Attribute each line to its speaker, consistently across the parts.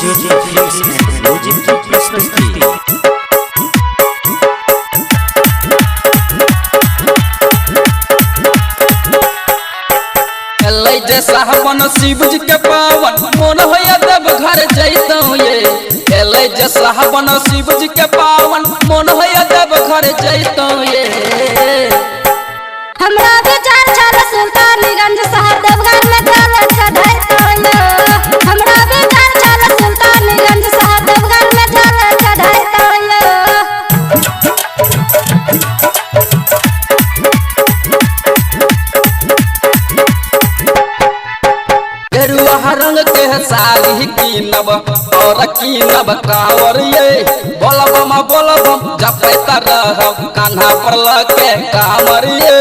Speaker 1: Jyoti films and music की प्रस्तुति।
Speaker 2: जैसा हवन शिव जी के पावन मन होया तब घर जैतौ ये जैसा हवन शिव जी के पावन मन होया तब घर जैतौ ये।
Speaker 3: हमरा विचार चल सुल्तानगंज साहबगंज में चल चढ़ैतौ ये। हमरा विचार चल सुल्तानगंज साहबगंज में चल चढ़ैतौ ये।
Speaker 2: गेरुआ रंग के साड़ी कीनब और कीनब कांवर ये। बोलबम जपैत रहब कान्हा पर लके कांवर ये।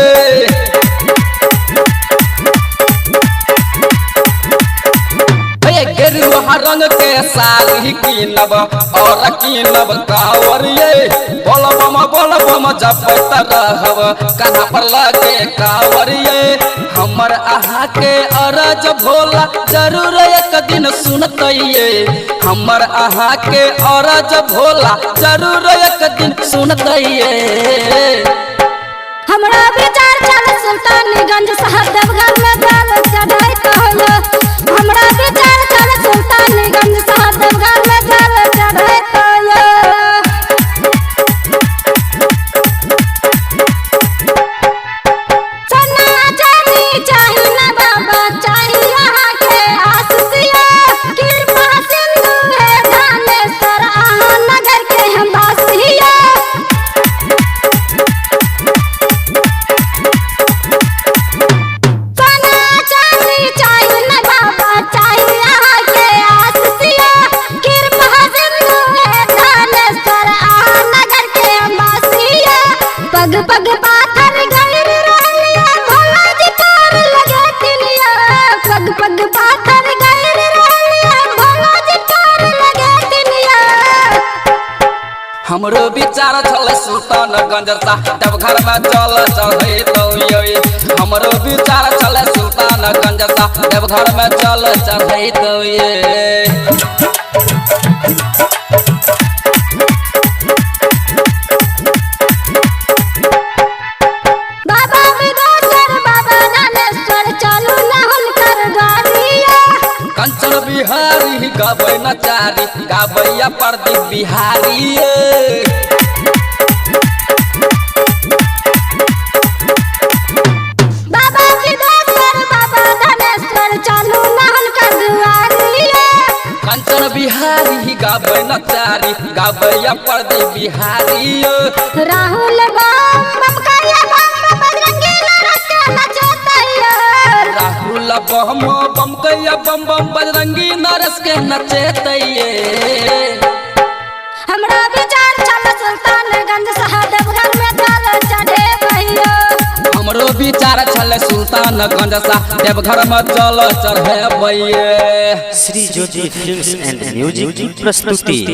Speaker 2: गेरुआ रंग के साड़ी कीनब और कीनब कांवर ये। बोलबम जपैत रहब कान्हा पर लके कांवर ये। हमर आहा के अरज भोला जरूर एक दिन सुनतइये। हमर आहा के अरज भोला जरूर एक दिन सुनतइये।
Speaker 3: हमरा विचार चल सुल्तानगंज साहबगंज में चल चढ़ैतौ ये। हमरा विचार चल सुल्तानगंज साहबगंज में चल चढ़ैतौ ये। पग पाथर गैर रहलिया भोला जी पार लगे तिलिया। पग पाथर गैर रहलिया भोला जी पार लगे तिलिया।
Speaker 2: हमरो विचार छल सुल्तानगंज साहबगंज में चल चढ़ैतौ ये। हमरो विचार छल सुल्तानगंज साहबगंज में चल चढ़ैतौ ये। कंचन बिहारी गाबै नचारी गाबैया प्रदीप बिहारी।
Speaker 3: बाबा विदेश्वर बाबा धनेश्वर चलू नहन कर दुआरी।
Speaker 2: कंचन बिहारी गाबै नचारी गाबैया प्रदीप बिहारी।
Speaker 3: राहुल बम करिया बम बजरंगी नरस के नचैतैया।
Speaker 2: राहुल बम कहिया बम बजरंगी नरस के नचैतैये।
Speaker 3: हमरा विचार चल सुल्तानगंज साहबगंज में चल चढ़ैबैया।
Speaker 2: हमरो विचार छल सुल्तानगंज साहबगंज में चल चढ़ैबैया।
Speaker 1: Shri Jyoti films and music की प्रस्तुति।